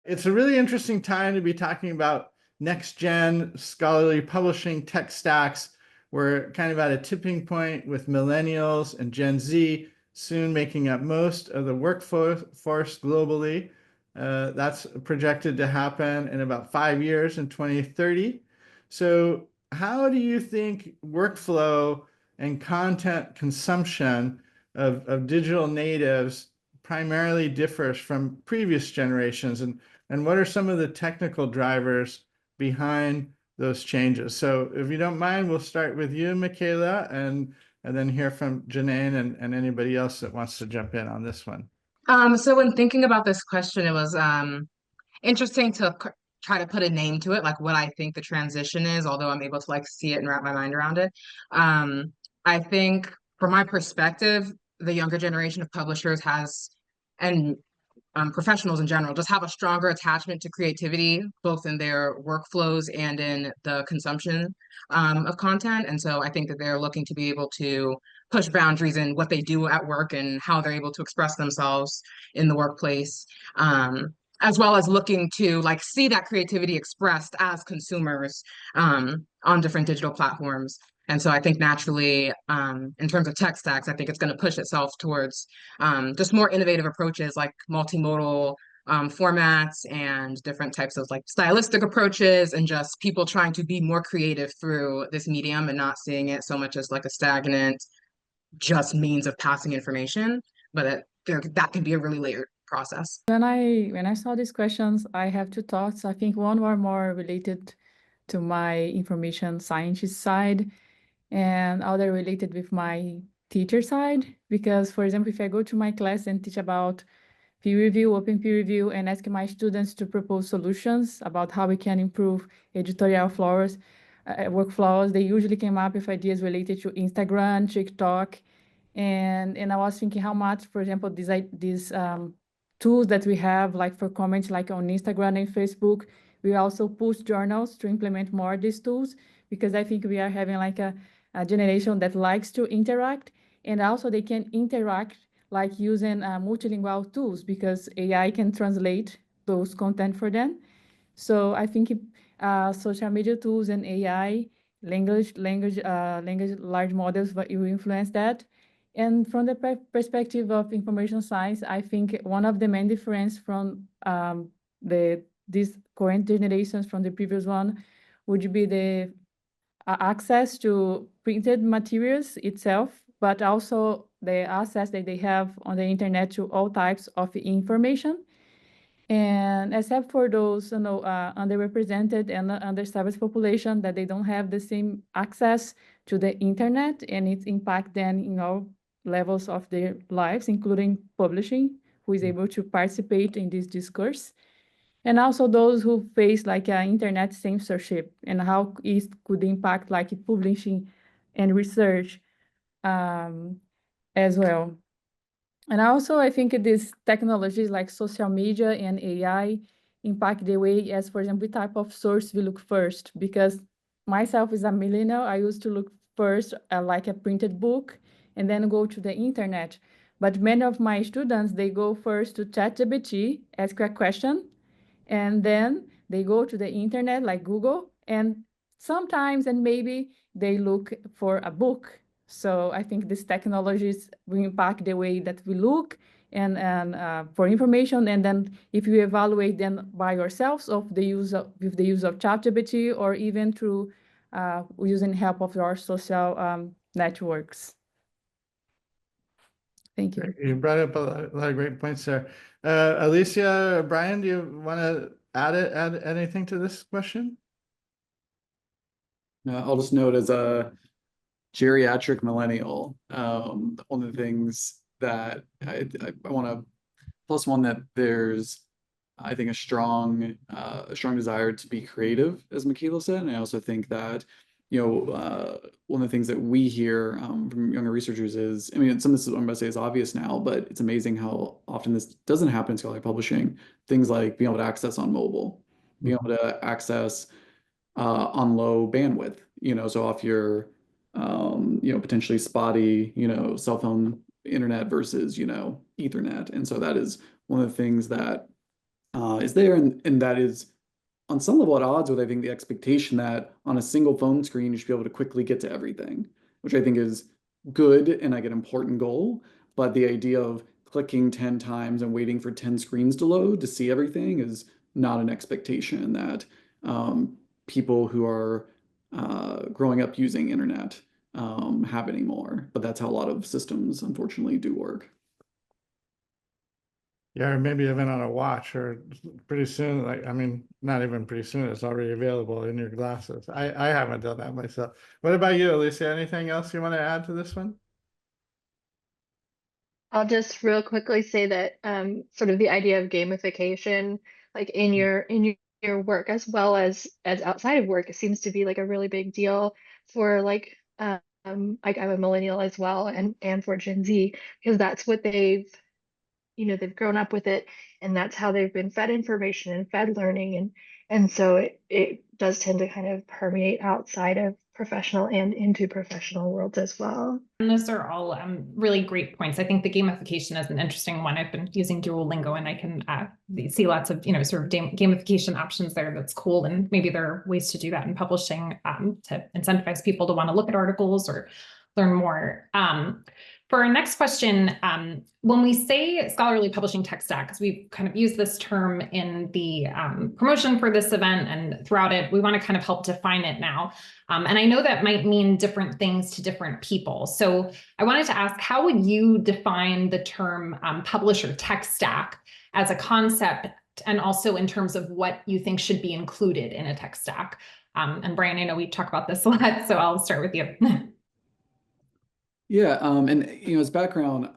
It's a really interesting time to be talking about next gen scholarly publishing tech stacks. We're kind of at a tipping point with millennials and Gen Z soon making up most of the workforce globally. That's projected to happen in about 5 years in 2030. So, how do you think workflow and content consumption of digital natives primarily differs from previous generations? And what are some of the technical drivers behind those changes? So if you don't mind, we'll start with you, Mikayla, and then hear from Janaynne and anybody else that wants to jump in on this one. So when thinking about this question, it was interesting to try to put a name to it, like what I think the transition is, although I'm able to like see it and wrap my mind around it. I think from my perspective, the younger generation of publishers has, and professionals in general, just have a stronger attachment to creativity, both in their workflows and in the consumption of content. And so I think that they're looking to be able to push boundaries in what they do at work and how they're able to express themselves in the workplace. As well as looking to like see that creativity expressed as consumers on different digital platforms. And so I think naturally, in terms of tech stacks, I think it's going to push itself towards just more innovative approaches like multimodal formats and different types of like stylistic approaches, and just people trying to be more creative through this medium and not seeing it so much as like a stagnant just means of passing information, but that can be a really layered process. When I saw these questions, I have two thoughts. I think one were more related to my information scientist side, and other related with my teacher side. Because, for example, if I go to my class and teach about peer review, open peer review, and ask my students to propose solutions about how we can improve editorial flows, workflows, they usually came up with ideas related to Instagram, TikTok, and I was thinking how much, for example, these tools that we have, like for comments, like on Instagram and Facebook, we also push journals to implement more of these tools, because I think we are having like a generation that likes to interact, and also they can interact like using multilingual tools, because AI can translate those content for them. So I think social media tools and AI, language large models will influence that. And from the perspective of information science, I think one of the main difference from these current generations from the previous one would be the access to printed materials itself, but also the access that they have on the internet to all types of information. And except for those, underrepresented and underserved population, that they don't have the same access to the internet, and its impact then in all levels of their lives, including publishing, who is able to participate in this discourse. And also those who face like internet censorship, and how it could impact like publishing and research as well. And also, I think these technologies like social media and AI impact the way, as for example, the type of source we look first. Because myself as a millennial, I used to look first at like a printed book and then go to the internet. But many of my students, they go first to ChatGPT, ask a question, and then they go to the internet like Google, and sometimes and maybe they look for a book. So I think these technologies will impact the way that we look and for information. And then if you evaluate them by yourselves with the use of ChatGPT, or even through using help of your social networks. Thank you. You brought up a lot of great points there. Alicea, Brian, do you want to add anything to this question? I'll just note, as a geriatric millennial, one of the things that I want to plus one, that there's, I think, a strong desire to be creative, as Mikayla said. And I also think that, one of the things that we hear from younger researchers is, I mean, some of this I'm going to say is obvious now, but it's amazing how often this doesn't happen in scholarly publishing. Things like being able to access on mobile, being able to access on low bandwidth, so off your, potentially spotty, cell phone internet versus, Ethernet. And so that is one of the things that is there, and that is on some level at odds with, I think, the expectation that on a single phone screen you should be able to quickly get to everything, which I think is good and like an important goal. But the idea of clicking 10 times and waiting for 10 screens to load to see everything is not an expectation that people who are growing up using internet have anymore. But that's how a lot of systems, unfortunately, do work. Yeah, or maybe even on a watch, or pretty soon, like, I mean, not even pretty soon, it's already available in your glasses. I haven't done that myself. What about you, Alicea? Anything else you want to add to this one? I'll just real quickly say that sort of the idea of gamification, like in your work as well as outside of work, it seems to be like a really big deal for like I'm a millennial as well, and for Gen Z, because that's what they've grown up with it, and that's how they've been fed information and fed learning, and so it does tend to kind of permeate outside of professional and into professional worlds as well. And those are all really great points. I think the gamification is an interesting one. I've been using Duolingo, and I can see lots of sort of gamification options there. That's cool, and maybe there are ways to do that in publishing to incentivize people to want to look at articles or learn more. For our next question, when we say scholarly publishing tech stack, because we've kind of used this term in the promotion for this event and throughout it, we want to kind of help define it now. And I know that might mean different things to different people. So I wanted to ask, how would you define the term publisher tech stack as a concept, and also in terms of what you think should be included in a tech stack? And Brian, I know we talk about this a lot, so I'll start with you. Yeah, and as background,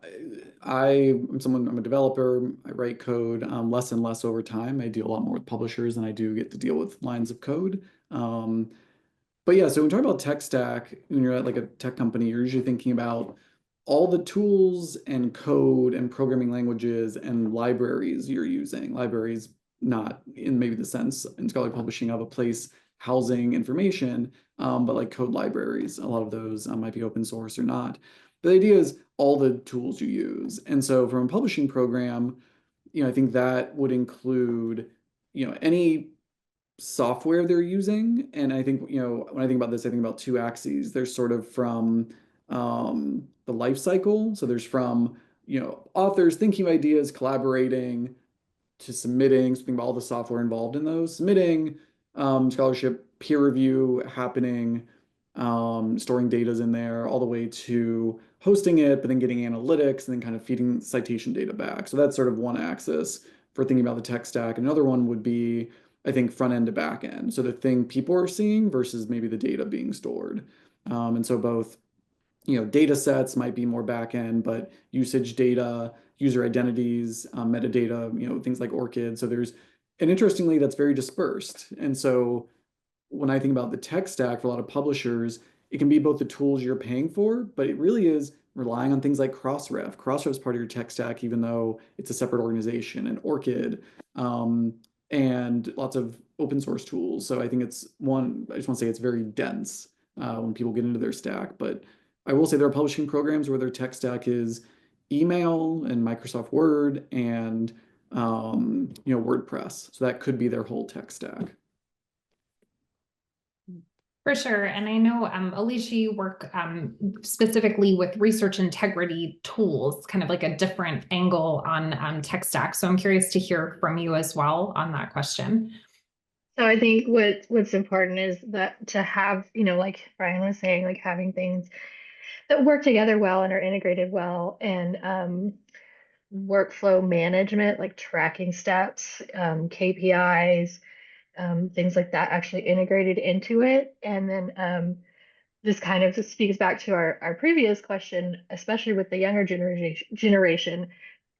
I'm a developer. I write code less and less over time. I deal a lot more with publishers than I do get to deal with lines of code. But yeah, so when we talk about tech stack, when you're at like a tech company, you're usually thinking about all the tools and code and programming languages and libraries you're using. Libraries, not in maybe the sense in scholarly publishing of a place housing information, but like code libraries, a lot of those might be open source or not. The idea is all the tools you use. And so from a publishing program, I think that would include, any software they're using. And I think, when I think about this, I think about two axes. There's sort of from the life cycle. So there's from, authors thinking of ideas, collaborating, to submitting, so think about all the software involved in those, submitting, scholarship, peer review happening, storing data's in there, all the way to hosting it, but then getting analytics and then kind of feeding citation data back. So that's sort of one axis for thinking about the tech stack. Another one would be, I think, front end to back end. So the thing people are seeing versus maybe the data being stored. And so both, data sets might be more back end, but usage data, user identities, metadata, things like ORCID. So and interestingly, that's very dispersed. And so when I think about the tech stack for a lot of publishers, it can be both the tools you're paying for, but it really is relying on things like Crossref. Crossref is part of your tech stack, even though it's a separate organization, and ORCID, and lots of open source tools. So I think I just want to say it's very dense when people get into their stack. But I will say there are publishing programs where their tech stack is email and Microsoft Word and WordPress. So that could be their whole tech stack. For sure. And I know, Alicea, you work specifically with research integrity tools, kind of like a different angle on tech stack. So I'm curious to hear from you as well on that question. So I think what's important is that to have, like Brian was saying, like having things that work together well and are integrated well, and workflow management, like tracking steps, KPIs, things like that actually integrated into it. And then this kind of speaks back to our previous question, especially with the younger generation.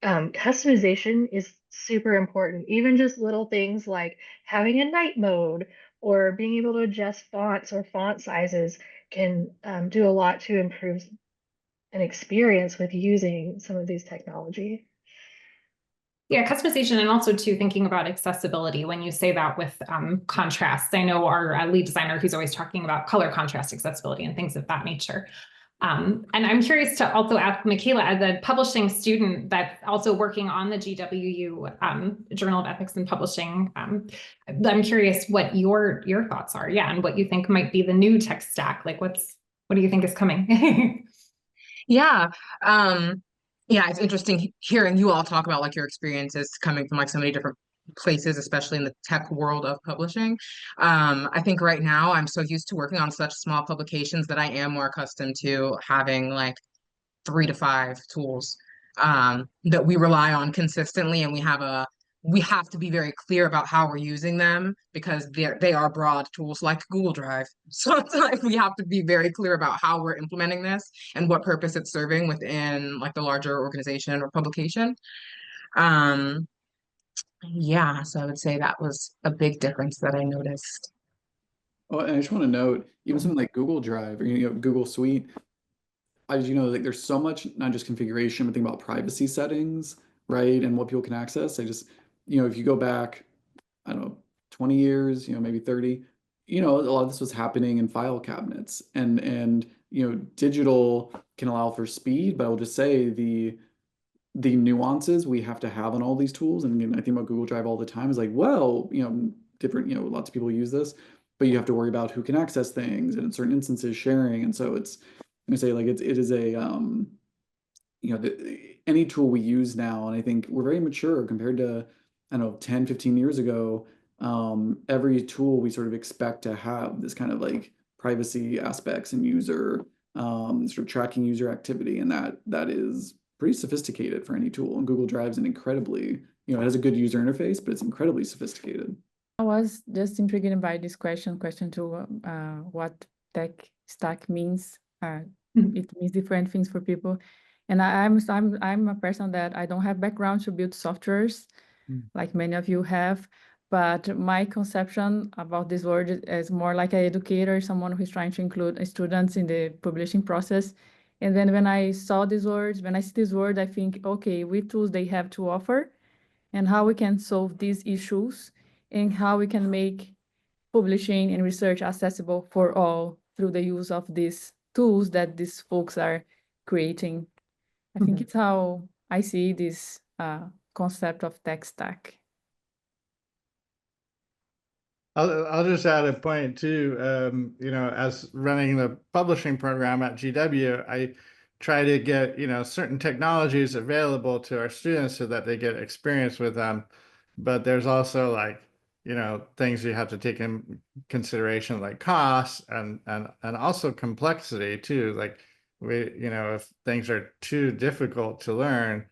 Customization is super important. Even just little things like having a night mode or being able to adjust fonts or font sizes can do a lot to improve an experience with using some of these technology. Yeah, customization, and also too thinking about accessibility when you say that with contrast. I know our lead designer who's always talking about color contrast accessibility and things of that nature. And I'm curious to also ask Mikayla, as a publishing student that's also working on the GWU Journal of Ethics and Publishing, I'm curious what your thoughts are, and what you think might be the new tech stack. Like, what do you think is coming? Yeah. Yeah, it's interesting hearing you all talk about like your experiences coming from like so many different places, especially in the tech world of publishing. I think right now I'm so used to working on such small publications that I am more accustomed to having like 3 to 5 tools that we rely on consistently, and we have to be very clear about how we're using them because they are broad tools like Google Drive. So it's like we have to be very clear about how we're implementing this and what purpose it's serving within like the larger organization or publication. Um, yeah, so I would say that was a big difference that I noticed. Oh, and I just want to note, even something like Google Drive or Google Suite, as you know, like there's so much, not just configuration, but think about privacy settings, right? And what people can access. If you go back, I don't know, 20 years, maybe 30, a lot of this was happening in file cabinets, and digital can allow for speed, but I will just say the nuances we have to have on all these tools. And again, I think about Google Drive all the time is like, well, different, lots of people use this, but you have to worry about who can access things and in certain instances sharing. And so it's, I'm gonna say like it is a, any tool we use now, and I think we're very mature compared to, I don't know, 10, 15 years ago. Every tool we sort of expect to have this kind of like privacy aspects and user, sort of tracking user activity, and that is pretty sophisticated for any tool. And Google Drive's an incredibly, it has a good user interface, but it's incredibly sophisticated. I was just intrigued by this question two, what tech stack means. It means different things for people. And I'm a person that I don't have background to build softwares like many of you have, but my conception about this word is more like an educator, someone who's trying to include students in the publishing process. And then when I see these words, I think, okay, what tools they have to offer and how we can solve these issues and how we can make publishing and research accessible for all through the use of these tools that these folks are creating. I think it's how I see this concept of tech stack. I'll just add a point too. As running the publishing program at GW, I try to get, certain technologies available to our students so that they get experience with them. But there's also like, things you have to take in consideration, like costs and also complexity too. Like if things are too difficult to learn,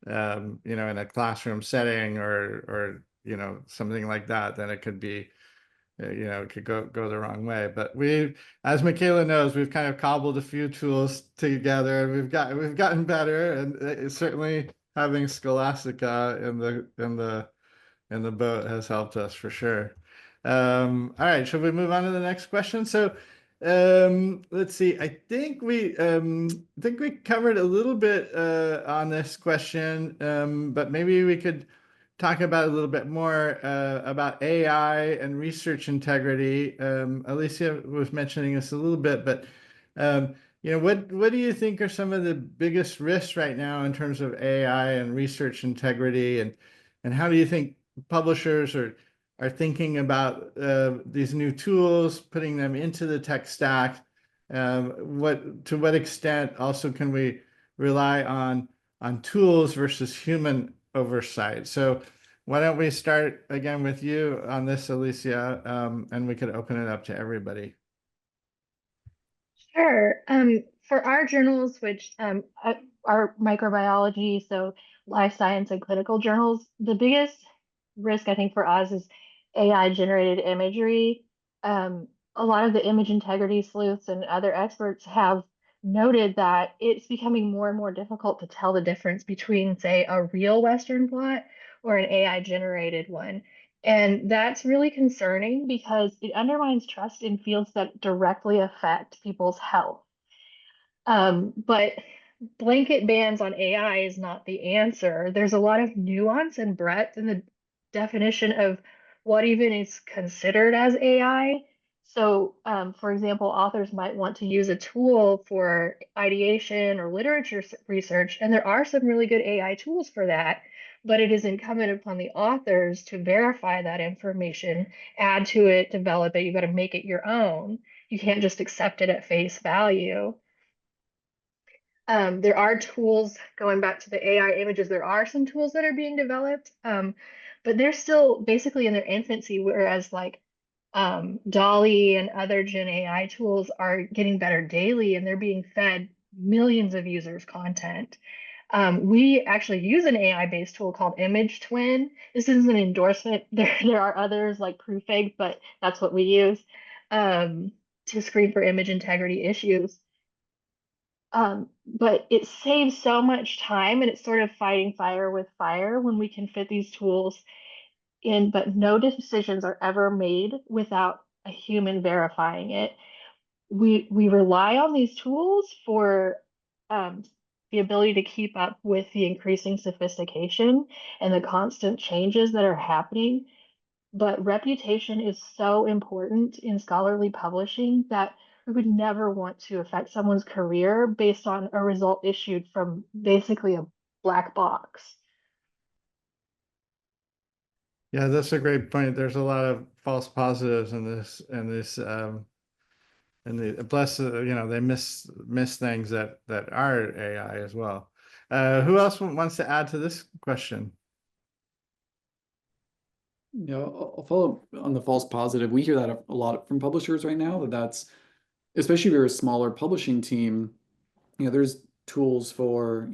in a classroom setting or something like that, then it could be, it could go the wrong way. But as Mikayla knows, we've kind of cobbled a few tools together, and we've gotten better. And certainly having Scholastica in the boat has helped us for sure. All right, shall we move on to the next question? So let's see. I think we covered a little bit on this question, but maybe we could talk about a little bit more about AI and research integrity. Alicea was mentioning this a little bit, but what do you think are some of the biggest risks right now in terms of AI and research integrity, and how do you think publishers are thinking about these new tools, putting them into the tech stack? To what extent also can we rely on tools versus human oversight? So why don't we start again with you on this, Alicea, and we could open it up to everybody. Sure. For our journals, which are microbiology, so life science and clinical journals, the biggest risk I think for us is AI generated imagery. A lot of the image integrity sleuths and other experts have noted that it's becoming more and more difficult to tell the difference between, say, a real Western blot or an AI generated one. And that's really concerning because it undermines trust in fields that directly affect people's health. But blanket bans on AI is not the answer. There's a lot of nuance and breadth in the definition of what even is considered as AI. So, for example, authors might want to use a tool for ideation or literature research, and there are some really good AI tools for that, but it is incumbent upon the authors to verify that information, add to it, develop it. You've got to make it your own. You can't just accept it at face value. There are tools, going back to the AI images, there are some tools that are being developed, but they're still basically in their infancy, whereas like Dolly and other Gen AI tools are getting better daily and they're being fed millions of users' content. We actually use an AI-based tool called Image Twin. This is an endorsement. There are others like Proofig, but that's what we use to screen for image integrity issues. But it saves so much time, and it's sort of fighting fire with fire when we can fit these tools in, but no decisions are ever made without a human verifying it. We rely on these tools for the ability to keep up with the increasing sophistication and the constant changes that are happening. But reputation is so important in scholarly publishing that we would never want to affect someone's career based on a result issued from basically a black box. Yeah, that's a great point. There's a lot of false positives in this, and the plus, they miss things that are AI as well. Who else wants to add to this question? Yeah, I'll follow on the false positive. We hear that a lot from publishers right now, that's especially if you're a smaller publishing team, there's tools for,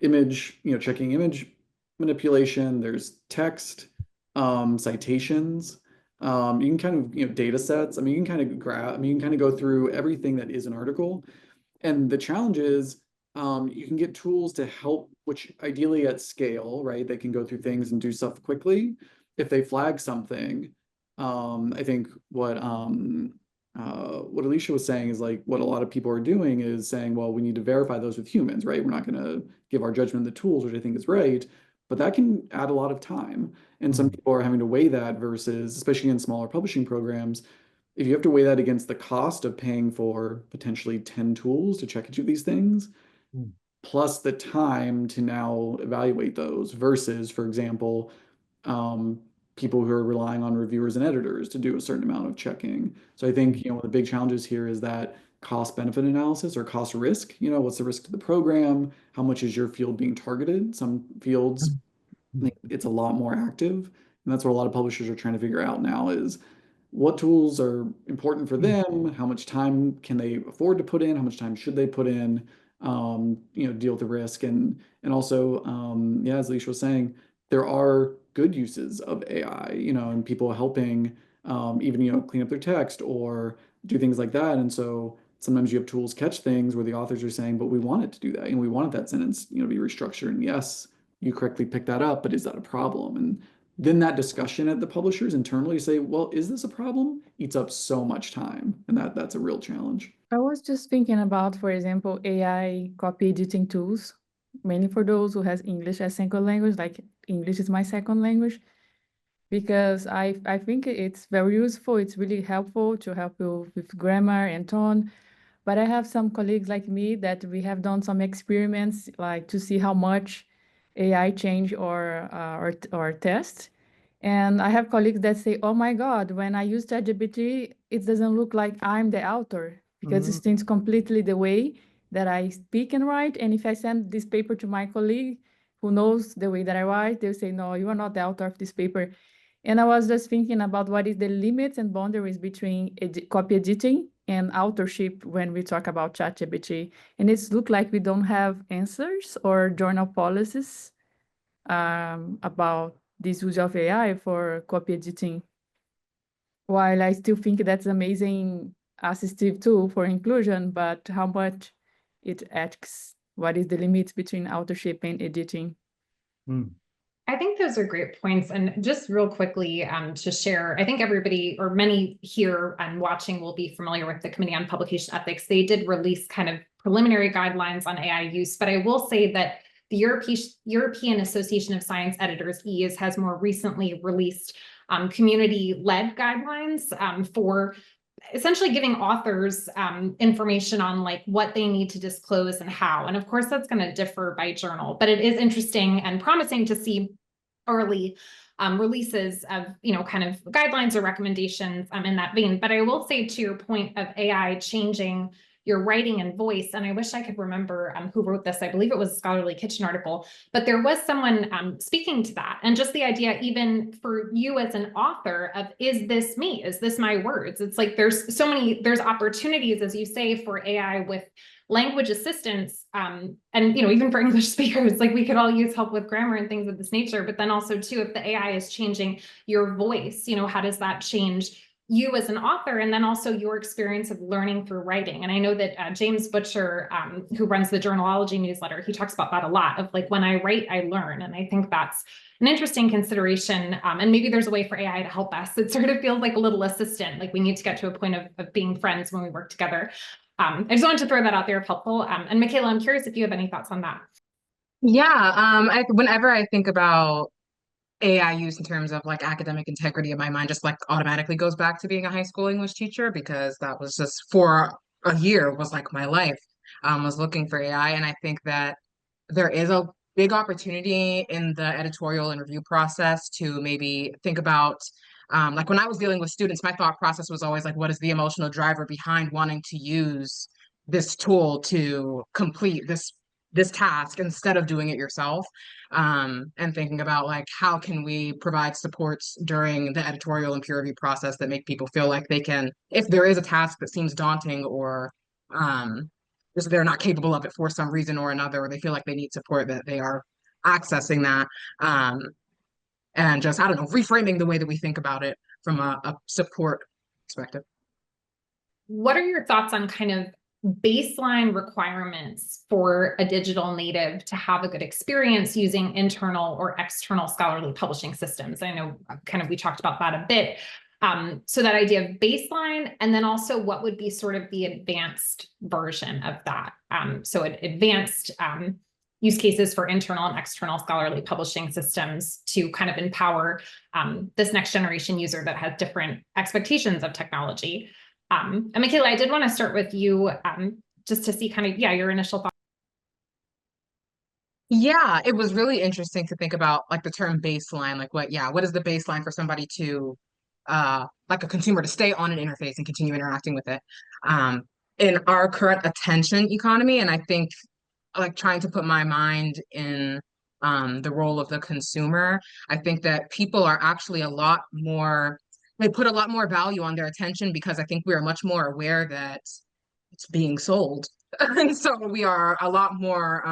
image, checking image manipulation, there's text, citations, you can kind of, data sets. I mean, you can kind of go through everything that is an article. And the challenge is, you can get tools to help, which ideally at scale, right? They can go through things and do stuff quickly. If they flag something, I think what Alicea was saying is like what a lot of people are doing is saying, well, we need to verify those with humans, right? We're not going to give our judgment the tools, which I think is right, but that can add a lot of time. And some people are having to weigh that versus, especially in smaller publishing programs, if you have to weigh that against the cost of paying for potentially 10 tools to check into these things, plus the time to now evaluate those versus, for example, people who are relying on reviewers and editors to do a certain amount of checking. So I think, one of the big challenges here is that cost benefit analysis or cost risk, what's the risk to the program? How much is your field being targeted? Some fields, it's a lot more active. And that's what a lot of publishers are trying to figure out now is what tools are important for them? How much time can they afford to put in? How much time should they put in? Deal with the risk and also, as Alicea was saying, there are good uses of AI, and people helping, even, clean up their text or do things like that. And so sometimes you have tools catch things where the authors are saying, but we want it to do that. And we wanted that sentence, to be restructured. And yes, you correctly picked that up, but is that a problem? And then that discussion at the publishers internally say, well, is this a problem? Eats up so much time. And that's a real challenge. I was just thinking about, for example, AI copy editing tools, mainly for those who has English as second language, like English is my second language, because I think it's very useful. It's really helpful to help you with grammar and tone. But I have some colleagues like me that we have done some experiments, like to see how much AI change or test. And I have colleagues that say, oh my God, when I use ChatGPT, it doesn't look like I'm the author because it changes completely the way that I speak and write. And if I send this paper to my colleague who knows the way that I write, they'll say, no, you are not the author of this paper. And I was just thinking about what is the limits and boundaries between copy editing and authorship when we talk about ChatGPT. And it's look like we don't have answers or journal policies about this use of AI for copy editing. While I still think that's amazing assistive tool for inclusion, but how much it asks, what is the limits between authorship and editing? I think those are great points. And just real quickly to share, I think everybody or many here and watching will be familiar with the Committee on Publication Ethics. They did release kind of preliminary guidelines on AI use, but I will say that the European Association of Science Editors, EAS, has more recently released community-led guidelines for essentially giving authors information on like what they need to disclose and how. And of course, that's going to differ by journal, but it is interesting and promising to see early releases of, kind of guidelines or recommendations in that vein. But I will say, to your point of AI changing your writing and voice, and I wish I could remember who wrote this. I believe it was a Scholarly Kitchen article, but there was someone speaking to that. And just the idea, even for you as an author, of, is this me? Is this my words? It's like there's opportunities, as you say, for AI with language assistance, and even for English speakers, like we could all use help with grammar and things of this nature. But then also too, if the AI is changing your voice, how does that change you as an author, and then also your experience of learning through writing? And I know that James Butcher, who runs the Journalology newsletter, he talks about that a lot, of like, when I write, I learn. And I think that's an interesting consideration. And maybe there's a way for AI to help us. It sort of feels like a little assistant, like we need to get to a point of being friends when we work together. I just wanted to throw that out there if helpful. And Mikayla, I'm curious if you have any thoughts on that. Yeah, whenever I think about AI use in terms of like academic integrity, in my mind just like automatically goes back to being a high school English teacher, because that was just, for a year, was like my life, was looking for AI. And I think that there is a big opportunity in the editorial and review process to maybe think about, like when I was dealing with students, my thought process was always like, what is the emotional driver behind wanting to use this tool to complete this task instead of doing it yourself, and thinking about like, how can we provide supports during the editorial and peer review process that make people feel like they can, if there is a task that seems daunting, or just they're not capable of it for some reason or another, or they feel like they need support, that they are accessing that, and just, I don't know, reframing the way that we think about it from a support perspective. What are your thoughts on kind of baseline requirements for a digital native to have a good experience using internal or external scholarly publishing systems? I know we talked about that a bit. So that idea of baseline, and then also what would be sort of the advanced version of that. So advanced use cases for internal and external scholarly publishing systems to kind of empower this next generation user that has different expectations of technology. And Mikayla, I did want to start with you, just to see kind of, your initial thoughts. Yeah, it was really interesting to think about like the term baseline, like what is the baseline for somebody to, like a consumer, to stay on an interface and continue interacting with it, in our current attention economy. And I think, like, trying to put my mind in the role of the consumer, I think that people are actually they put a lot more value on their attention, because I think we are much more aware that it's being sold. And so we are a lot more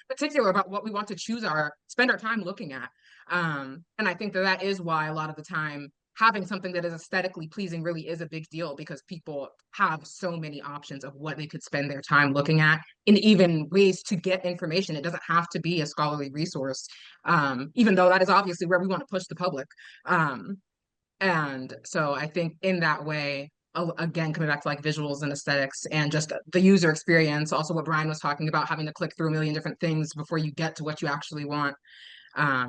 particular about what we want to spend our time looking at. And I think that is why a lot of the time having something that is aesthetically pleasing really is a big deal, because people have so many options of what they could spend their time looking at, and even ways to get information. It doesn't have to be a scholarly resource, even though that is obviously where we want to push the public. And so I think in that way, again, coming back to like visuals and aesthetics and just the user experience, also what Brian was talking about, having to click through a million different things before you get to what you actually want, I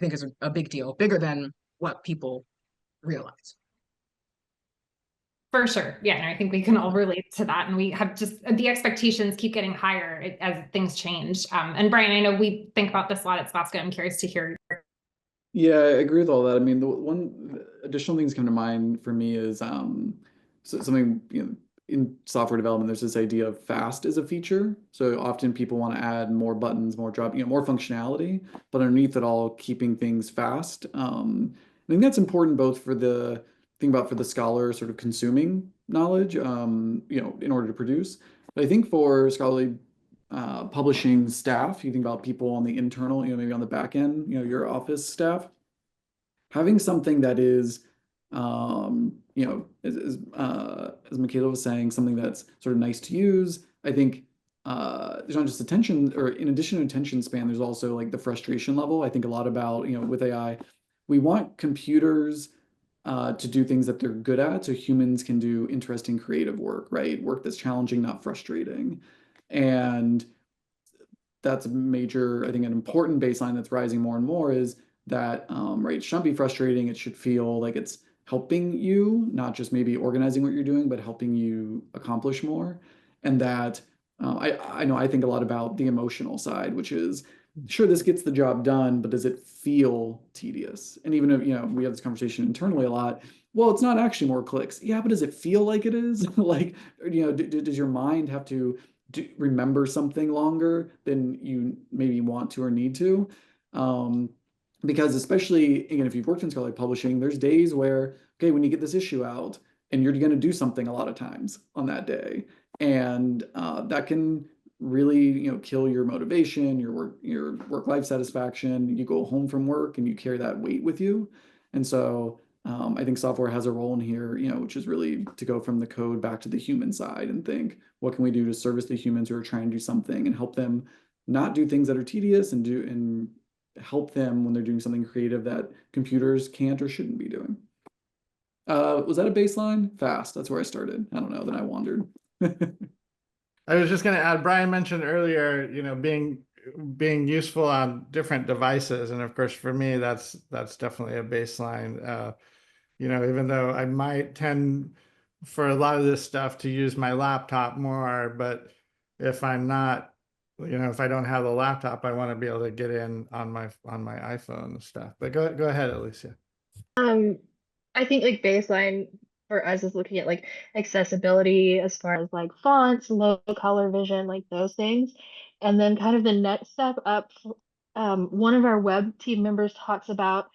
think is a big deal, bigger than what people realize. For sure. Yeah, and I think we can all relate to that. And we have just the expectations keep getting higher as things change. And Brian, I know we think about this a lot at Scholastica. I'm curious to hear. Yeah, I agree with all that. I mean, the one additional things come to mind for me is something, in software development, there's this idea of fast as a feature. So often people want to add more buttons, more more functionality, but underneath it all, keeping things fast. I think that's important both for the scholar sort of consuming knowledge, in order to produce. But I think for scholarly publishing staff, you think about people on the internal, maybe on the back end, your office staff, having something that is, as Mikayla was saying, something that's sort of nice to use. I think there's not just attention, or in addition to attention span, there's also like the frustration level. I think a lot about, with AI, we want computers to do things that they're good at, so humans can do interesting creative work, right? Work that's challenging, not frustrating. And that's a major, I think, an important baseline that's rising more and more is that, right, it shouldn't be frustrating. It should feel like it's helping you, not just maybe organizing what you're doing, but helping you accomplish more. And that I know I think a lot about the emotional side, which is sure, this gets the job done, but does it feel tedious? And even if, we have this conversation internally a lot, well, it's not actually more clicks. Yeah, but does it feel like it is? Like, does your mind have to remember something longer than you maybe want to or need to? Because especially, again, if you've worked in scholarly publishing, there's days where, okay, when you get this issue out, and you're going to do something a lot of times on that day, and that can really, kill your motivation, your work life satisfaction. You go home from work and you carry that weight with you. And so I think software has a role in here, which is really to go from the code back to the human side and think, what can we do to service the humans who are trying to do something and help them not do things that are tedious and help them when they're doing something creative that computers can't or shouldn't be doing. Was that a baseline? Fast. That's where I started. I don't know. Then I wandered. I was just going to add, Brian mentioned earlier, being useful on different devices, and of course, for me, that's definitely a baseline. Even though I might tend for a lot of this stuff to use my laptop more, but if I'm not, if I don't have the laptop, I want to be able to get in on my iPhone and stuff. But go ahead, Alicea. I think like baseline for us is looking at like accessibility as far as like fonts, low color vision, like those things. And then kind of the next step up, one of our web team members talks about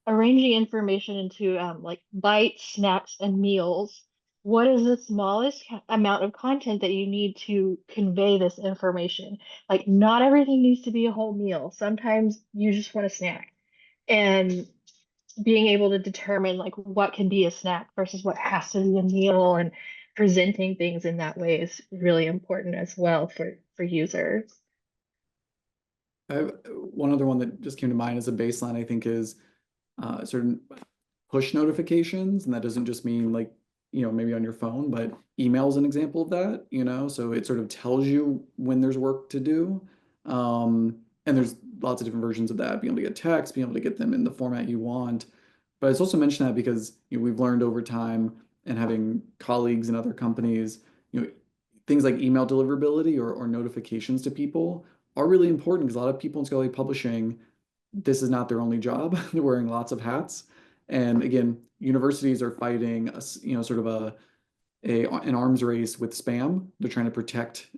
arranging information into like bites, snacks, and meals. What is the smallest amount of content that you need to convey this information? Like not everything needs to be a whole meal. Sometimes you just want a snack. And being able to determine like what can be a snack versus what has to be a meal, and presenting things in that way is really important as well for users. One other one that just came to mind as a baseline, I think, is certain push notifications. And that doesn't just mean like, maybe on your phone, but email is an example of that, so it sort of tells you when there's work to do. And there's lots of different versions of that, being able to get text, being able to get them in the format you want. But it's also mentioned that because we've learned over time and having colleagues in other companies, things like email deliverability or notifications to people are really important, because a lot of people in scholarly publishing, this is not their only job. They're wearing lots of hats. And again, universities are fighting sort of an arms race with spam. They're trying to protect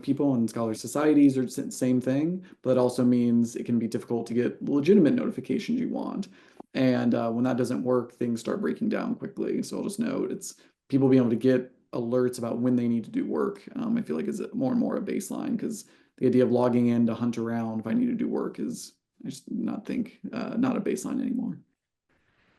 people, and scholar societies are the same thing, but it also means it can be difficult to get legitimate notifications you want. And when that doesn't work, things start breaking down quickly. So I'll just note, it's people being able to get alerts about when they need to do work. I feel like is more and more a baseline, because the idea of logging in to hunt around if I need to do work is, I just not a baseline anymore.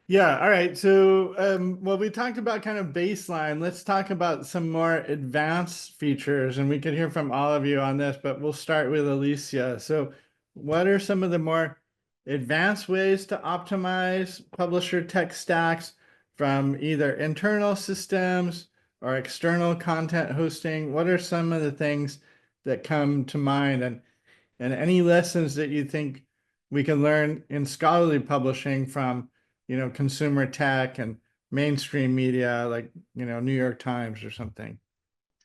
Yeah, all right. So, well, we talked about kind of baseline. Let's talk about some more advanced features, and we can hear from all of you on this, but we'll start with Alicea. So, what are some of the more advanced ways to optimize publisher tech stacks from either internal systems or external content hosting? What are some of the things that come to mind, and any lessons that you think we can learn in scholarly publishing from consumer tech and mainstream media like, New York Times or something?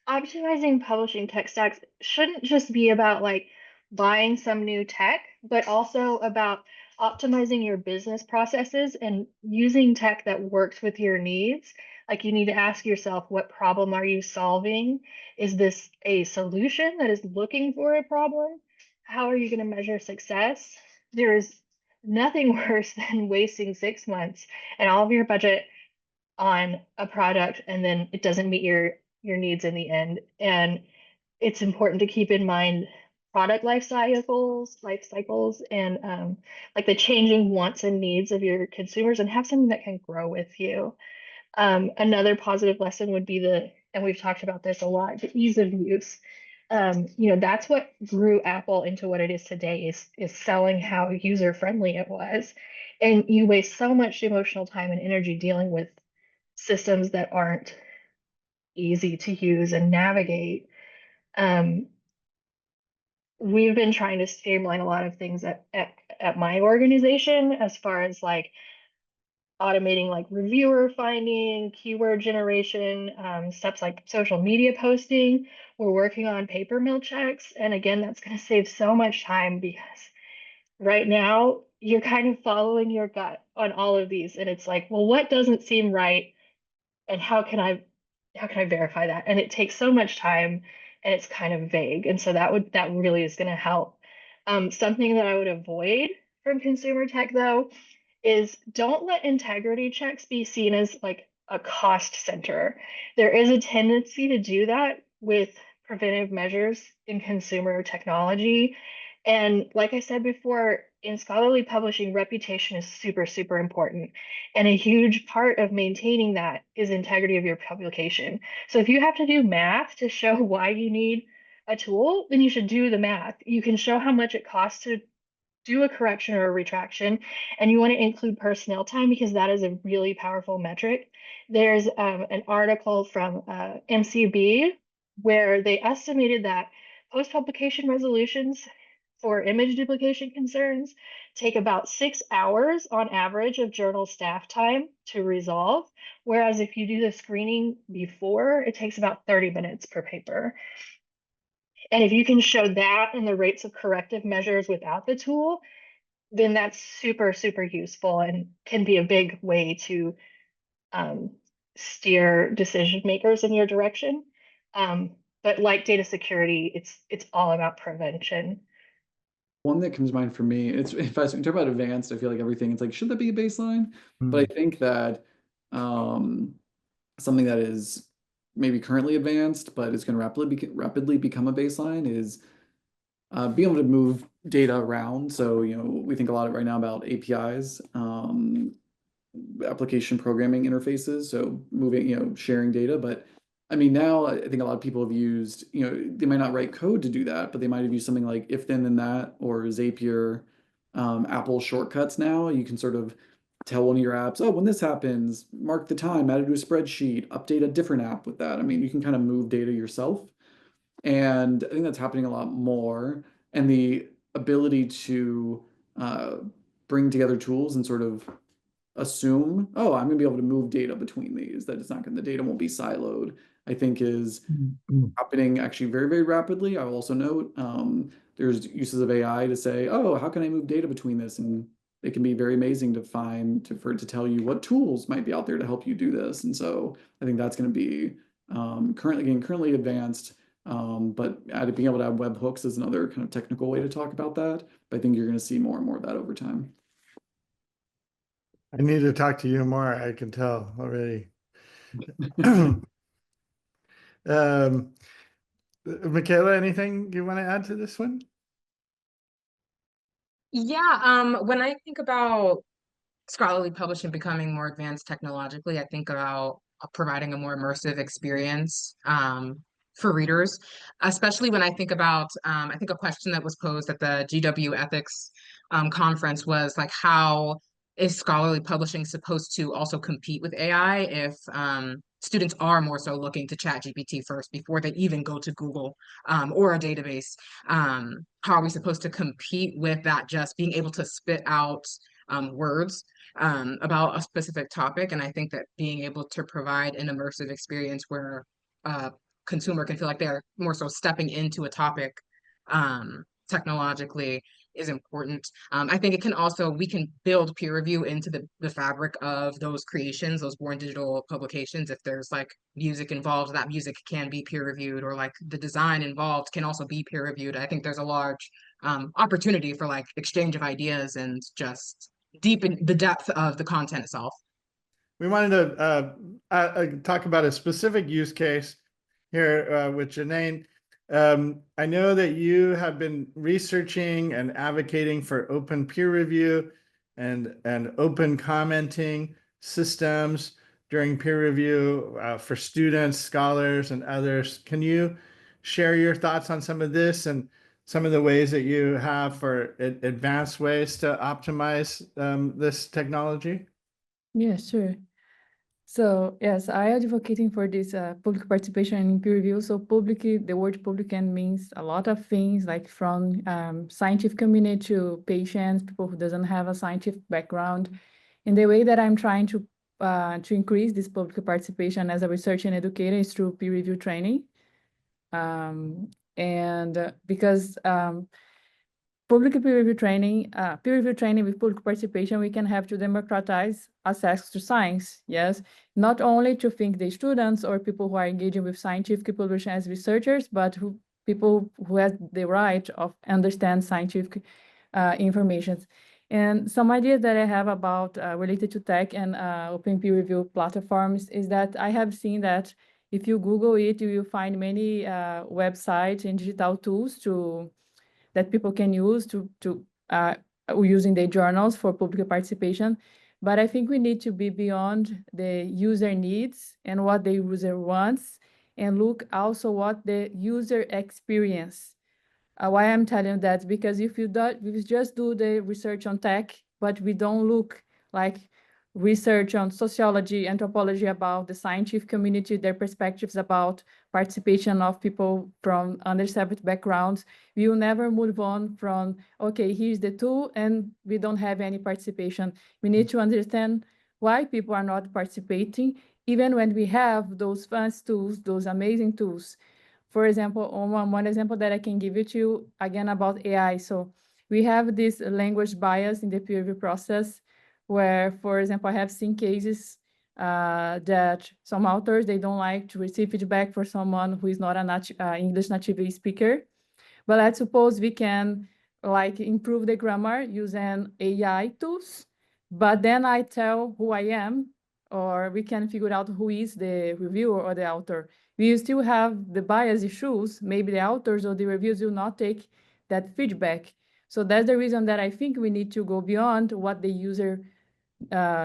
Optimizing publishing tech stacks shouldn't just be about like buying some new tech, but also about optimizing your business processes and using tech that works with your needs. Like you need to ask yourself, what problem are you solving? Is this a solution that is looking for a problem? How are you going to measure success? There is nothing worse than wasting 6 months and all of your budget on a product, and then it doesn't meet your needs in the end. And it's important to keep in mind product life cycles, and like the changing wants and needs of your consumers, and have something that can grow with you. Another positive lesson would be and we've talked about this a lot, the ease of use. That's what grew Apple into what it is today, is selling how user friendly it was. And you waste so much emotional time and energy dealing with systems that aren't easy to use and navigate. we've been trying to streamline a lot of things at my organization as far as like automating like reviewer finding, keyword generation, steps like social media posting. We're working on paper mill checks. And again, that's going to save so much time because right now you're kind of following your gut on all of these. And it's like, well, what doesn't seem right? And how can I verify that? And it takes so much time and it's kind of vague. And so that really is going to help. Something that I would avoid from consumer tech though is don't let integrity checks be seen as like a cost center. There is a tendency to do that with preventive measures in consumer technology. And like I said before, in scholarly publishing, reputation is super, super important. And a huge part of maintaining that is integrity of your publication. So if you have to do math to show why you need a tool, then you should do the math. You can show how much it costs to do a correction or a retraction, and you want to include personnel time because that is a really powerful metric. There's an article from MCB where they estimated that post-publication resolutions for image duplication concerns take about 6 hours on average of journal staff time to resolve, whereas if you do the screening before, it takes about 30 minutes per paper. And if you can show that and the rates of corrective measures without the tool, then that's super, super useful and can be a big way to steer decision makers in your direction. But like data security, it's all about prevention. One that comes to mind for me, it's if I talk about advanced, I feel like everything, it's like, should that be a baseline? But I think that something that is maybe currently advanced, but it's going to rapidly become a baseline is being able to move data around. So, we think a lot right now about APIs, application programming interfaces. So moving, sharing data. But I mean, now I think a lot of people have used, they might not write code to do that, but they might have used something like if then that or Zapier, Apple shortcuts. Now you can sort of tell one of your apps, oh, when this happens, mark the time, add it to a spreadsheet, update a different app with that. I mean, you can kind of move data yourself. And I think that's happening a lot more. And the ability to bring together tools and sort of assume, oh, I'm going to be able to move data between these, that it's not going, the data won't be siloed, I think is happening actually very, very rapidly. I will also note there's uses of AI to say, oh, how can I move data between this? And it can be very amazing to find, for it to tell you what tools might be out there to help you do this. And so I think that's going to be currently advanced. But being able to add webhooks is another kind of technical way to talk about that. But I think you're going to see more and more of that over time. I need to talk to you more, I can tell already. Mikayla, anything you want to add to this one? Yeah, when I think about scholarly publishing becoming more advanced technologically, I think about providing a more immersive experience for readers, especially when I think about, I think a question that was posed at the GW Ethics conference was like, how is scholarly publishing supposed to also compete with AI if students are more so looking to ChatGPT first before they even go to Google or a database? How are we supposed to compete with that just being able to spit out words about a specific topic? And I think that being able to provide an immersive experience where a consumer can feel like they're more so stepping into a topic technologically is important. I think it can also, we can build peer review into the fabric of those creations, those born digital publications. If there's like music involved, that music can be peer reviewed, or like the design involved can also be peer reviewed. I think there's a large opportunity for like exchange of ideas and just deepen the depth of the content itself. We wanted to talk about a specific use case here with Janaynne. I know that you have been researching and advocating for open peer review and open commenting systems during peer review for students, scholars, and others. Can you share your thoughts on some of this and some of the ways that you have for advanced ways to optimize this technology? Yeah, sure. So yes, I advocating for this public participation in peer review. So public, the word public can means a lot of things, like from scientific community to patients, people who doesn't have a scientific background. And the way that I'm trying to increase this public participation as a researcher and educator is through peer review training. Because public peer review training with public participation, we can have to democratize access to science, yes? Not only to think the students or people who are engaging with scientific publishing as researchers, but people who have the right of understand scientific information. And some ideas that I have about related to tech and open peer review platforms is that I have seen that if you Google it, you will find many websites and digital tools that people can use using their journals for public participation. But I think we need to be beyond the user needs and what the user wants, and look also what the user experience. Why I'm telling that, because if you just do the research on tech, but we don't look like research on sociology, anthropology about the scientific community, their perspectives about participation of people from underserved backgrounds, we will never move on from, okay, here's the tool and we don't have any participation. We need to understand why people are not participating, even when we have those fancy tools, those amazing tools. For example, one example that I can give you to, again, about AI. So we have this language bias in the peer review process where, for example, I have seen cases that some authors, they don't like to receive feedback for someone who is not an English native speaker. But let's suppose we can like improve the grammar using AI tools, but then I tell who I am, or we can figure out who is the reviewer or the author. We still have the bias issues. Maybe the authors or the reviews will not take that feedback. So that's the reason that I think we need to go beyond what the user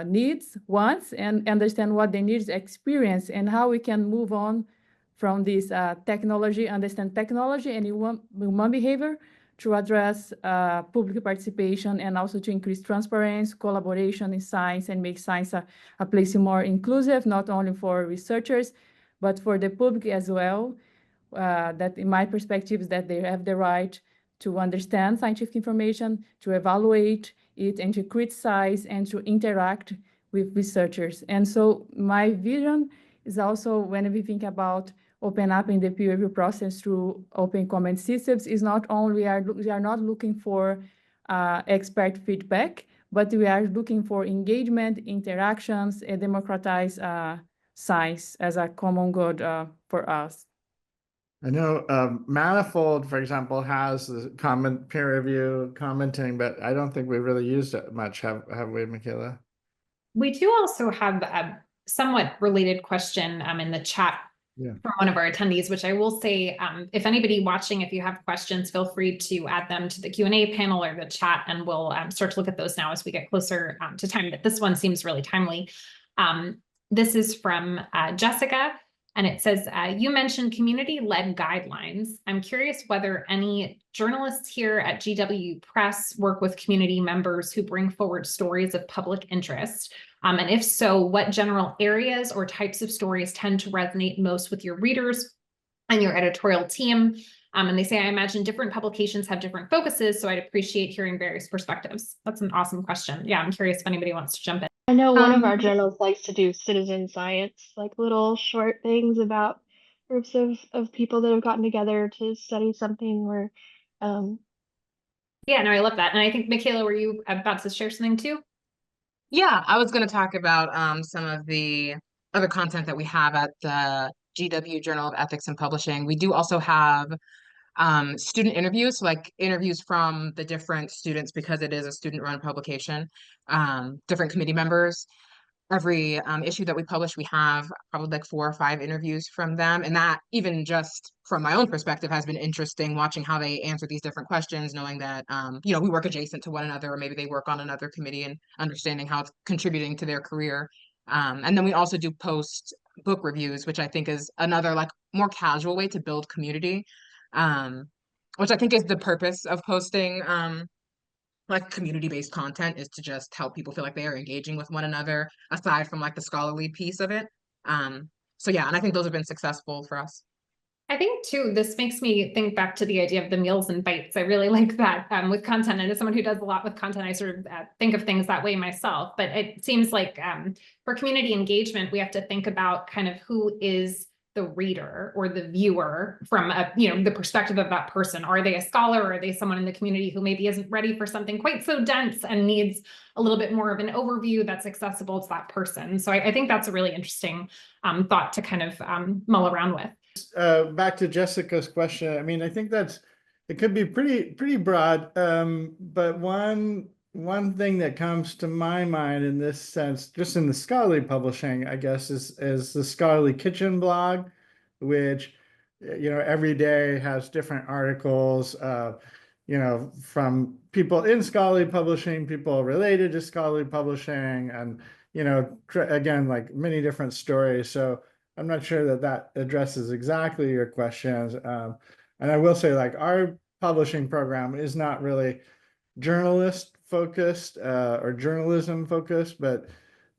needs, wants, and understand what they need experience, and how we can move on from this technology, understand technology and human behavior to address public participation, and also to increase transparency, collaboration in science, and make science a place more inclusive, not only for researchers, but for the public as well. That in my perspective is that they have the right to understand scientific information, to evaluate it, and to criticize and to interact with researchers. And so my vision is also, when we think about open up in the peer review process through open comment systems, is not only we are not looking for expert feedback, but we are looking for engagement, interactions, and democratize science as a common good for us. I know Manifold, for example, has the peer review commenting, but I don't think we really used it much, have we, Mikayla? We do also have a somewhat related question in the chat from one of our attendees, which I will say, if anybody watching, if you have questions, feel free to add them to the Q&A panel or the chat, and we'll start to look at those now as we get closer to time. But this one seems really timely. This is from Jessica. And it says, you mentioned community-led guidelines. I'm curious whether any journalists here at GW Press work with community members who bring forward stories of public interest. And if so, what general areas or types of stories tend to resonate most with your readers and your editorial team? And they say, I imagine different publications have different focuses, so I'd appreciate hearing various perspectives. That's an awesome question. Yeah, I'm curious if anybody wants to jump in. I know one of our journals likes to do citizen science, like little short things about groups of people that have gotten together to study something, or yeah, no, I love that. And I think, Mikayla, were you about to share something too? Yeah, I was going to talk about some of the other content that we have at the GW Journal of Ethics and Publishing. We do also have student interviews, so like interviews from the different students, because it is a student-run publication, different committee members. Every issue that we publish, we have probably like 4 or 5 interviews from them. And that, even just from my own perspective, has been interesting, watching how they answer these different questions, knowing that, you know, we work adjacent to one another, or maybe they work on another committee, and understanding how it's contributing to their career. And then we also do post book reviews, which I think is another like more casual way to build community, which I think is the purpose of posting like community-based content is to just help people feel like they are engaging with one another, aside from like the scholarly piece of it. So yeah, and I think those have been successful for us. I think too, this makes me think back to the idea of the meals and bites. I really like that with content. And as someone who does a lot with content, I sort of think of things that way myself. But it seems like for community engagement, we have to think about kind of who is the reader or the viewer from the perspective of that person. Are they a scholar, or are they someone in the community who maybe isn't ready for something quite so dense and needs a little bit more of an overview that's accessible to that person? So I think that's a really interesting thought to kind of mull around with. Back to Jessica's question. I mean, I think it could be pretty broad. But one thing that comes to my mind in this sense, just in the scholarly publishing, I guess, is the Scholarly Kitchen blog, which, every day has different articles, from people in scholarly publishing, people related to scholarly publishing, and, again, like many different stories. So I'm not sure that addresses exactly your questions. And I will say, like, our publishing program is not really journalist focused or journalism focused, but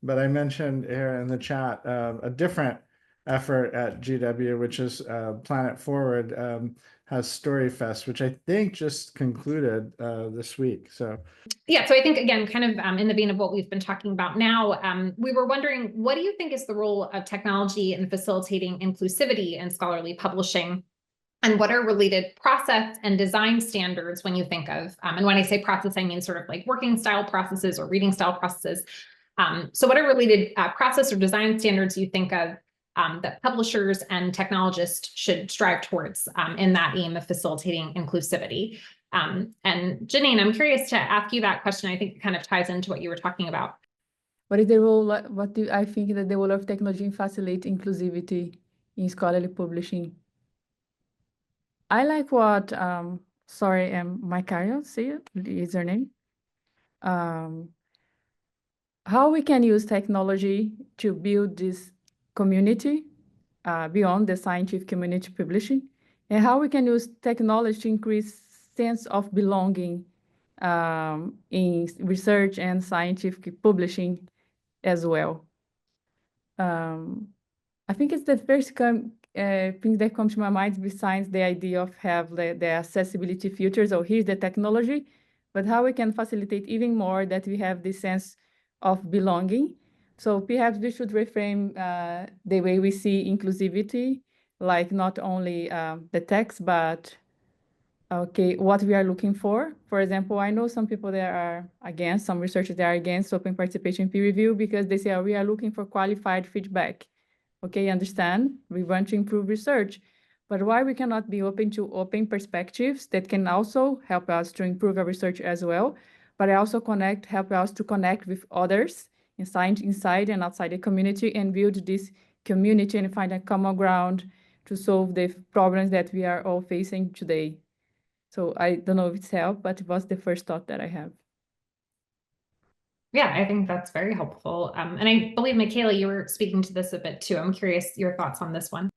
I mentioned here in the chat a different effort at GW, which is Planet Forward, has StoryFest, which I think just concluded this week. So yeah, so I think, again, kind of in the vein of what we've been talking about now, we were wondering, what do you think is the role of technology in facilitating inclusivity in scholarly publishing? And what are related process and design standards when you think of, and when I say process, I mean sort of like working style processes or reading style processes. So what are related process or design standards you think of that publishers and technologists should strive towards in that aim of facilitating inclusivity? And Janaynne, I'm curious to ask you that question. I think it kind of ties into what you were talking about. What is the role, what do I think that the role of technology in facilitate inclusivity in scholarly publishing? I like what, Mikayla, see it, is her name? How we can use technology to build this community beyond the scientific community publishing, and how we can use technology to increase sense of belonging in research and scientific publishing as well. I think it's the first thing that comes to my mind, besides the idea of have the accessibility features, or here's the technology, but how we can facilitate even more that we have this sense of belonging. So perhaps we should reframe the way we see inclusivity, like not only the text, but what we are looking for. For example, I know some people that are against, some researchers that are against open participation peer review because they say, we are looking for qualified feedback. Okay, understand, we want to improve research, but why we cannot be open to open perspectives that can also help us to improve our research as well, but also help us to connect with others inside and outside the community and build this community and find a common ground to solve the problems that we are all facing today. So I don't know if it's helped, but it was the first thought that I have. Yeah, I think that's very helpful. And I believe, Mikayla, you were speaking to this a bit too. I'm curious your thoughts on this one.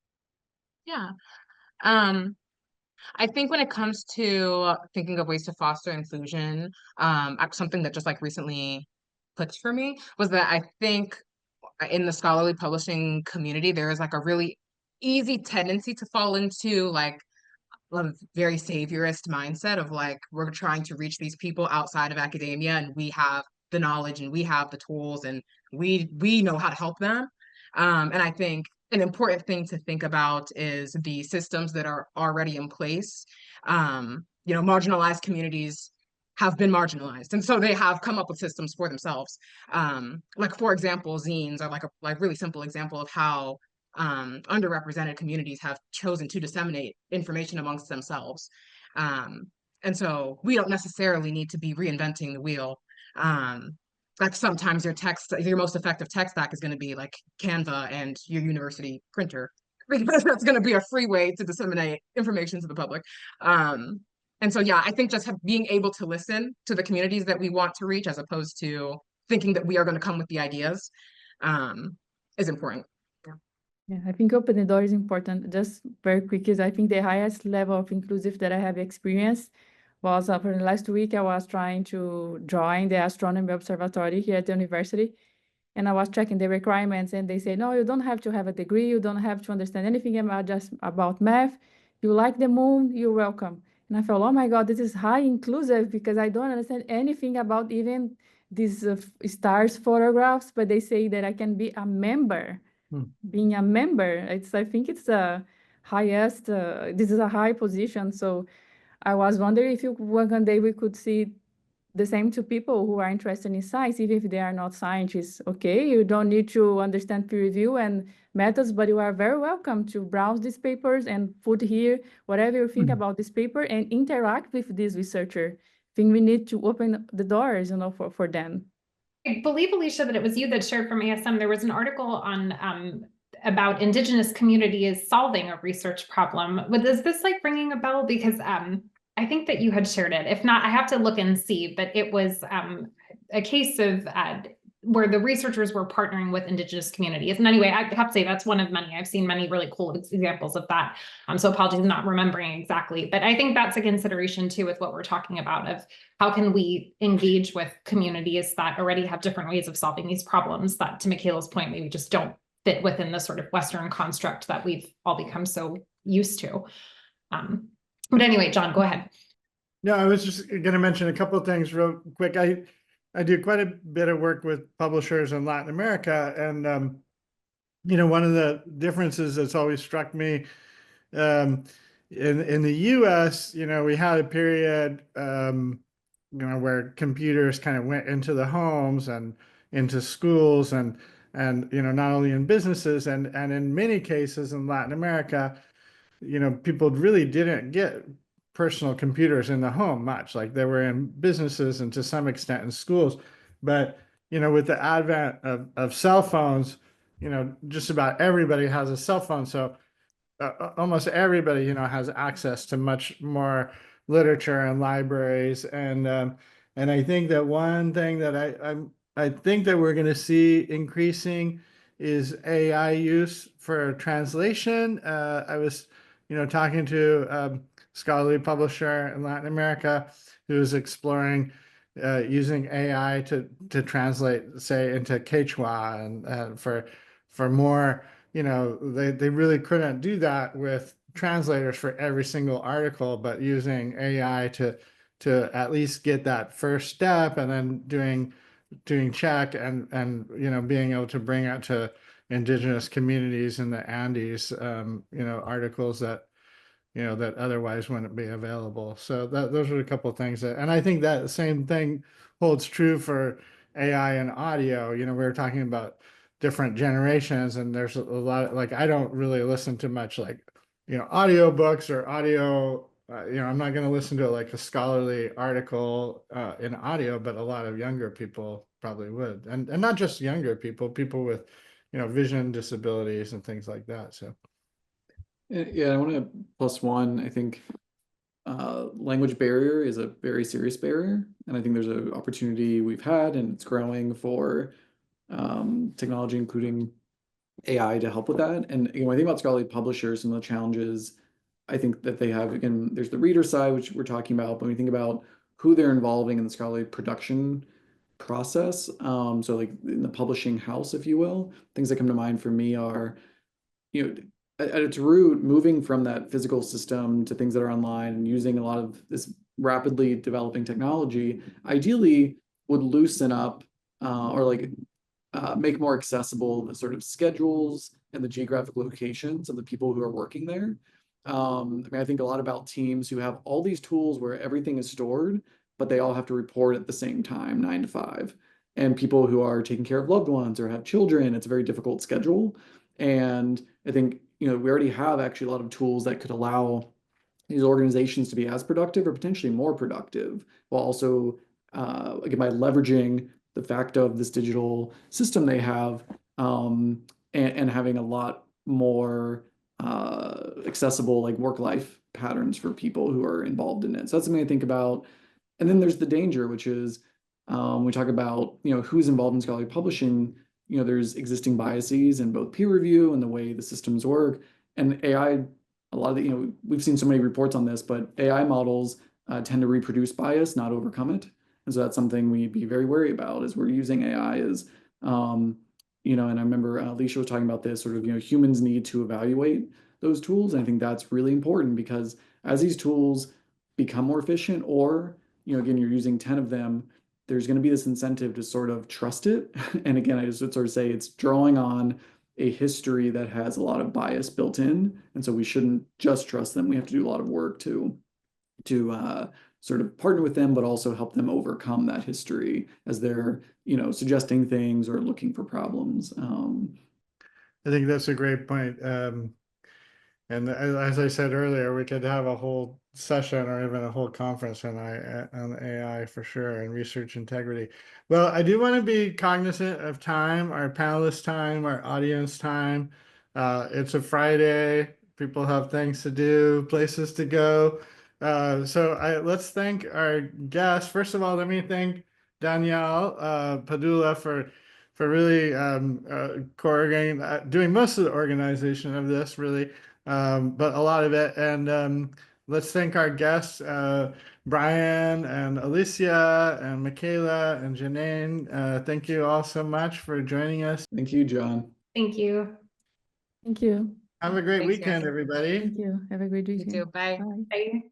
Yeah. I think when it comes to thinking of ways to foster inclusion, something that just like recently clicked for me was that I think in the scholarly publishing community, there is like a really easy tendency to fall into like a very saviorist mindset of like, we're trying to reach these people outside of academia, and we have the knowledge and we have the tools and we know how to help them. And I think an important thing to think about is the systems that are already in place. Marginalized communities have been marginalized, and so they have come up with systems for themselves. Like, for example, zines are like a really simple example of how underrepresented communities have chosen to disseminate information amongst themselves. And so we don't necessarily need to be reinventing the wheel. Like sometimes your most effective tech stack is going to be like Canva and your university printer, because that's going to be a free way to disseminate information to the public. And so, yeah, I think just being able to listen to the communities that we want to reach, as opposed to thinking that we are going to come with the ideas, is important. Yeah, I think open the door is important. Just very quick, is I think the highest level of inclusive that I have experienced was for the last week I was trying to join the astronomy observatory here at the university, and I was checking the requirements, and they say, no, you don't have to have a degree, you don't have to understand anything about just about math. You like the moon, you're welcome. And I felt, oh my God, this is high inclusive because I don't understand anything about even these stars photographs, but they say that I can be a member. Being a member, I think it's the highest, this is a high position. So I was wondering if one day we could see the same to people who are interested in science, even if they are not scientists. Okay, you don't need to understand peer review and methods, but you are very welcome to browse these papers and put here whatever you think about this paper and interact with this researcher. I think we need to open the doors, for them. I believe, Alicia, that it was you that shared from ASM. There was an article on about Indigenous communities solving a research problem. Is this like ringing a bell? Because I think that you had shared it. If not, I have to look and see, but it was a case of where the researchers were partnering with Indigenous communities. And anyway, I have to say that's one of many. I've seen many really cool examples of that. So apologies, I'm not remembering exactly, but I think that's a consideration too with what we're talking about of how can we engage with communities that already have different ways of solving these problems that, to Mikayla's point, maybe just don't fit within the sort of Western construct that we've all become so used to. But anyway, John, go ahead. No, I was just going to mention a couple of things real quick. I do quite a bit of work with publishers in Latin America, and one of the differences that's always struck me in the U.S., we had a period, where computers kind of went into the homes and into schools, and not only in businesses, and in many cases in Latin America, people really didn't get personal computers in the home much. Like they were in businesses and to some extent in schools. But, with the advent of cell phones, just about everybody has a cell phone. So almost everybody, has access to much more literature and libraries. And I think that one thing that I think that we're going to see increasing is AI use for translation. I was, talking to a scholarly publisher in Latin America who was exploring using AI to translate, say, into Quechua, and for more, they really couldn't do that with translators for every single article, but using AI to at least get that first step, and then doing check and being able to bring out to indigenous communities in the Andes, articles that that otherwise wouldn't be available. So those are a couple of things and I think that the same thing holds true for AI and audio. We were talking about different generations, and there's a lot like I don't really listen to much like audio books or audio. I'm not going to listen to like a scholarly article in audio, but a lot of younger people probably would, and not just younger people with vision disabilities and things like that. So yeah, I want to plus one. I think language barrier is a very serious barrier, and I think there's an opportunity we've had, and it's growing for technology, including AI, to help with that. And when I think about scholarly publishers, some of the challenges I think that they have, again, there's the reader side, which we're talking about, but when we think about who they're involving in the scholarly production process, so like in the publishing house, if you will, things that come to mind for me are, at its root, moving from that physical system to things that are online and using a lot of this rapidly developing technology, ideally would loosen up or like make more accessible the sort of schedules and the geographic locations of the people who are working there. I think a lot about teams who have all these tools where everything is stored, but they all have to report at the same time, 9 to 5. And people who are taking care of loved ones or have children, it's a very difficult schedule. And I think, we already have actually a lot of tools that could allow these organizations to be as productive or potentially more productive, while also, again, by leveraging the fact of this digital system they have, and having a lot more accessible like work-life patterns for people who are involved in it. So that's something I think about. And then there's the danger, which is we talk about who's involved in scholarly publishing. There's existing biases in both peer review and the way the systems work. And AI, a lot of the, we've seen so many reports on this, but AI models tend to reproduce bias, not overcome it. And so that's something we'd be very wary about as we're using AI is, you know, and I remember Alicia was talking about this sort of, you know, humans need to evaluate those tools. And I think that's really important because as these tools become more efficient, or, you know, again, you're using 10 of them, there's going to be this incentive to sort of trust it. And again, I just would sort of say it's drawing on a history that has a lot of bias built in. And so we shouldn't just trust them. We have to do a lot of work to sort of partner with them, but also help them overcome that history as they're, you know, suggesting things or looking for problems. I think that's a great point. And as I said earlier, we could have a whole session or even a whole conference on AI for sure, and research integrity. Well, I do want to be cognizant of time, our panelist time, our audience time. It's a Friday. People have things to do, places to go. So let's thank our guests. First of all, let me thank Danielle Padula for really coordinating, doing most of the organization of this, really. But a lot of it. And let's thank our guests, Brian and Alicea and Mikayla and Janaynne. Thank you all so much for joining us. Thank you, John. Thank you. Thank you. Have a great Thanks, guys. weekend, everybody. Thank you. Have a great You weekend. too. Bye. Bye. Bye.